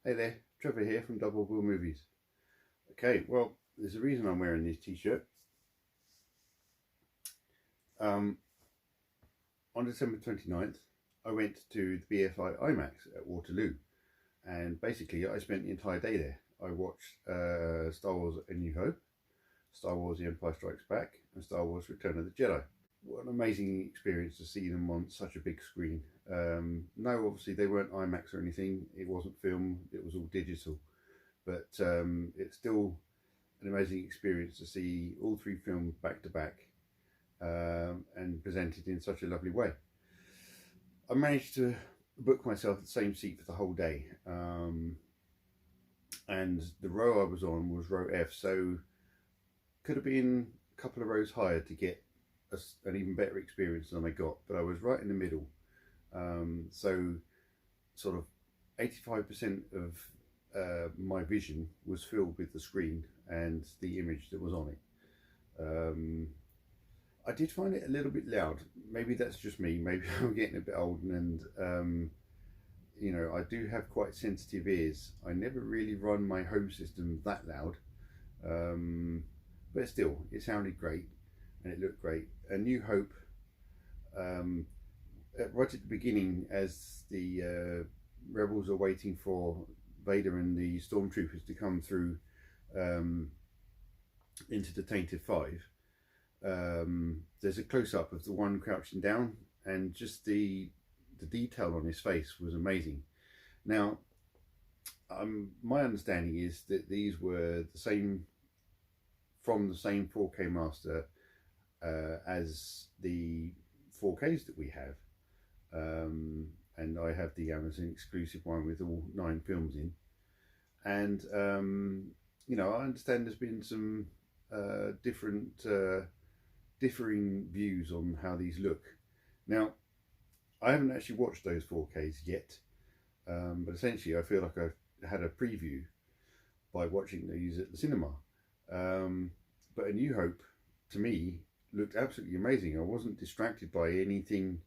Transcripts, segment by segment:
Hey there, Trevor here from Double Bill Movies. Okay, well, there's a reason I'm wearing this t-shirt. Um, on December 29th, I went to the BFI IMAX at Waterloo, and basically I spent the entire day there. I watched Star Wars A New Hope, Star Wars The Empire Strikes Back, and Star Wars Return of the Jedi. What an amazing experience to see them on such a big screen. No, obviously they weren't IMAX or anything, it wasn't film, it was all digital, but it's still an amazing experience to see all three films back to back and presented in such a lovely way. I managed to book myself the same seat for the whole day, and the row I was on was row F, so could have been a couple of rows higher to get an even better experience than I got, but I was right in the middle. So sort of 85% of my vision was filled with the screen and the image that was on it. I did find it a little bit loud. Maybe that's just me. Maybe I'm getting a bit old, and I do have quite sensitive ears. I never really run my home system that loud, but still, it sounded great and it looked great. A New Hope, right at the beginning, as the rebels are waiting for Vader and the stormtroopers to come through into the Tainted Five. There's a close-up of the one crouching down, and just the detail on his face was amazing. Now, my understanding is that these were the same, from the same 4K master as the 4Ks that we have, and I have the Amazon exclusive one with all 9 films in, and I understand there's been some differing views on how these look. Now, I haven't actually watched those 4Ks yet, but essentially I feel like I had a preview by watching these at the cinema. But A New Hope, to me, looked absolutely amazing. I wasn't distracted by anything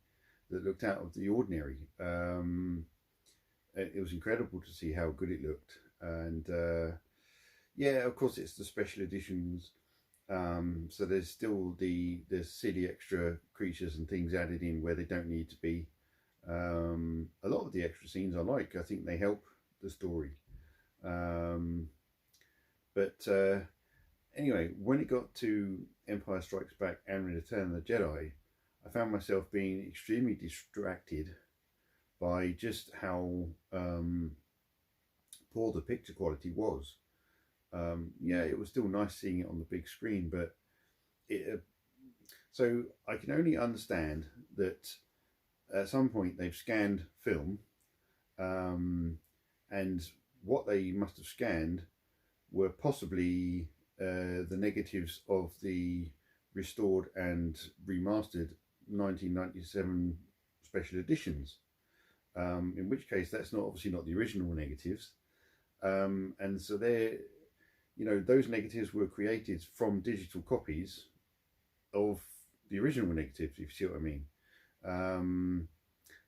that looked out of the ordinary. It was incredible to see how good it looked. And yeah, of course, it's the special editions. So there's still the silly extra creatures and things added in where they don't need to be. A lot of the extra scenes I like. I think they help the story. But anyway, when it got to Empire Strikes Back and Return of the Jedi, I found myself being extremely distracted by just how poor the picture quality was. Yeah, it was still nice seeing it on the big screen, but so I can only understand that at some point they've scanned film, and what they must have scanned were possibly the negatives of the restored and remastered 1997 special editions, in which case that's obviously not the original negatives, and so those negatives were created from digital copies of the original negatives, if you see what I mean.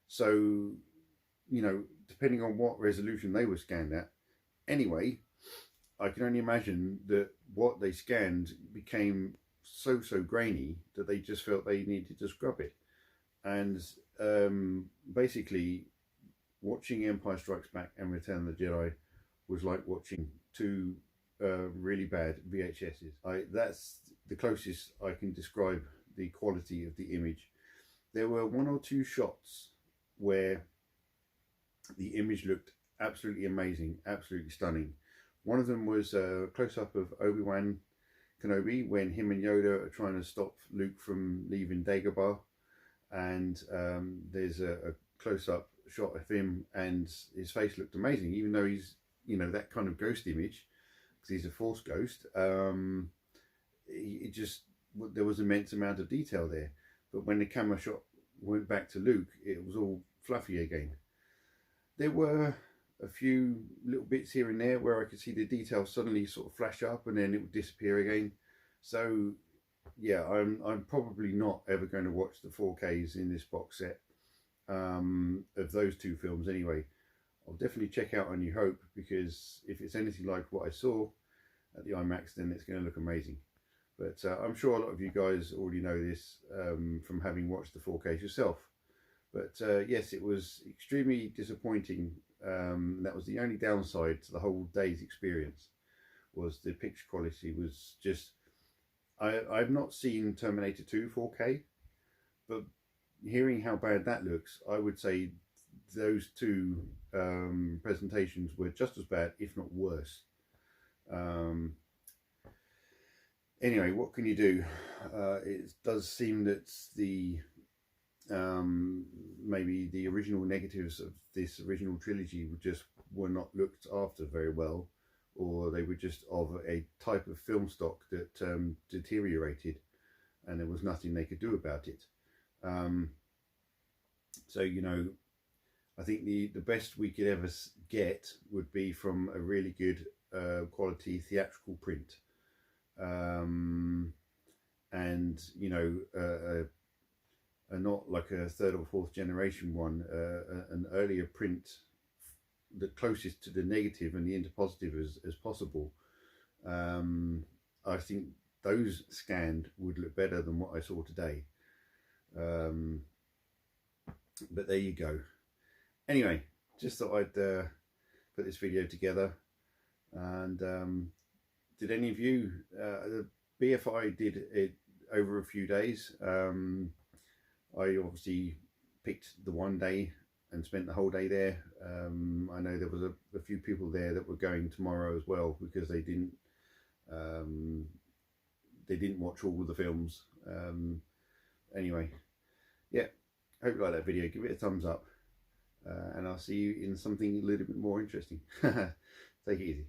So, depending on what resolution they were scanned at, anyway, I can only imagine that what they scanned became so grainy that they just felt they needed to scrub it. And basically, watching Empire Strikes Back and Return of the Jedi was like watching two really bad VHSs. That's the closest I can describe the quality of the image. There were 1 or 2 shots where the image looked absolutely amazing, absolutely stunning. One of them was a close-up of Obi-Wan Kenobi when him and Yoda are trying to stop Luke from leaving Dagobah, and there's a close-up shot of him, and his face looked amazing, even though he's that kind of ghost image, because he's a Force ghost. There was immense amount of detail there, but when the camera shot went back to Luke, it was all fluffy again. There were a few little bits here and there where I could see the detail suddenly sort of flash up and then it would disappear again. So yeah, I'm probably not ever going to watch the 4Ks in this box set of those 2 films anyway. I'll definitely check out A New Hope, because if it's anything like what I saw at the IMAX, then it's going to look amazing. But I'm sure a lot of you guys already know this from having watched the 4Ks yourself. But yes, it was extremely disappointing. That was the only downside to the whole day's experience, was the picture quality was just... I've not seen Terminator 2 4K, but hearing how bad that looks, I would say those two presentations were just as bad, if not worse. Anyway, what can you do? It does seem that the maybe the original negatives of this original trilogy were not looked after very well, or they were just of a type of film stock that deteriorated, and there was nothing they could do about it. So, you know, I think the best we could ever get would be from a really good quality theatrical print, and you know, not like a third or fourth generation one, an earlier print, the closest to the negative and the interpositive as possible. I think those scanned would look better than what I saw today. But there you go. Anyway, just thought I'd put this video together. And did any of you, the BFI did it over a few days. I obviously picked the one day and spent the whole day there. I know there was a few people there that were going tomorrow as well, because they didn't watch all of the films. Anyway, yeah, hope you like that video. Give it a thumbs up, and I'll see you in something a little bit more interesting. Take it easy.